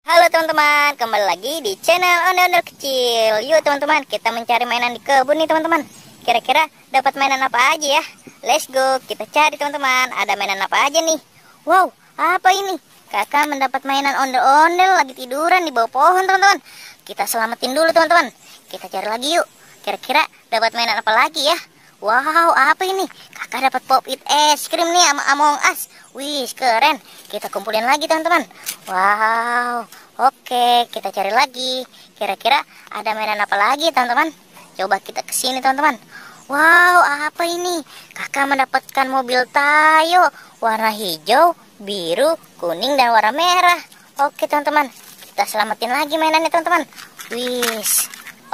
Halo teman-teman, kembali lagi di channel Ondel-Ondel Kecil. Yuk teman-teman, kita mencari mainan di kebun nih teman-teman. Kira-kira dapat mainan apa aja ya? Let's go, kita cari teman-teman. Ada mainan apa aja nih? Wow, apa ini? Kakak mendapat mainan ondel-ondel lagi tiduran di bawah pohon teman-teman. Kita selamatin dulu teman-teman. Kita cari lagi yuk. Kira-kira dapat mainan apa lagi ya? Wow, apa ini? Kakak dapat pop it es krim nih sama Among Us. Wih, keren. Kita kumpulin lagi teman-teman. Wow, oke, kita cari lagi. Kira-kira ada mainan apa lagi teman-teman? Coba kita kesini teman-teman. Wow, apa ini? Kakak mendapatkan mobil Tayo warna hijau, biru, kuning, dan warna merah. Oke teman-teman, kita selamatin lagi mainannya teman-teman. Wih,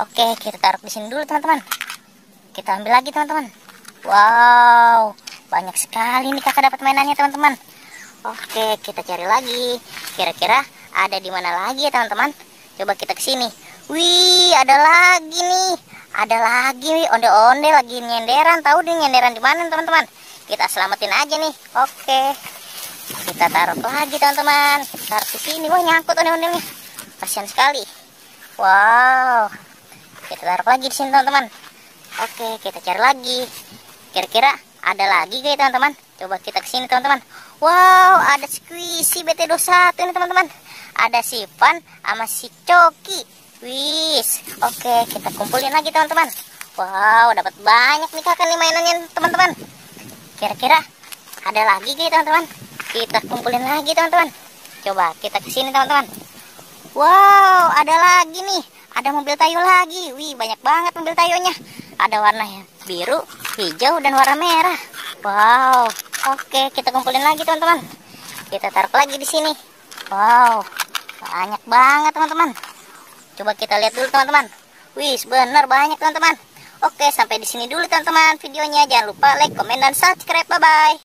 oke, kita taruh di sini dulu teman-teman. Kita ambil lagi teman-teman. Wow, banyak sekali nih kakak dapat mainannya teman-teman. Oke, kita cari lagi. Kira-kira ada di mana lagi ya teman-teman? Coba kita kesini. Wih, ada lagi nih. Ada lagi onde-onde lagi nyenderan. Tahu dia nyenderan di mana teman-teman? Kita selamatin aja nih. Oke, kita taruh lagi teman-teman. Taruh di sini. Wah, nyangkut onde-ondenya. Kasian sekali. Wow, kita taruh lagi di sini teman-teman. Oke, kita cari lagi. Kira-kira ada lagi gak teman-teman? Coba kita kesini teman-teman. Wow, ada Squishy BT21 ini teman-teman. Ada si Van sama si Coki. Wis, oke, kita kumpulin lagi teman-teman. Wow, dapat banyak nih kakak nih mainannya teman-teman. Kira-kira ada lagi gak teman-teman? Kita kumpulin lagi teman-teman. Coba kita kesini teman-teman. Wow, ada lagi nih. Ada mobil Tayo lagi. Wih, banyak banget mobil Tayonya. Ada warna biru, hijau, dan warna merah. Wow, oke, kita kumpulin lagi teman-teman. Kita taruh lagi di sini. Wow, banyak banget teman-teman. Coba kita lihat dulu teman-teman. Wih, bener banyak teman-teman. Oke, sampai di sini dulu teman-teman videonya. Jangan lupa like, komen, dan subscribe. Bye-bye.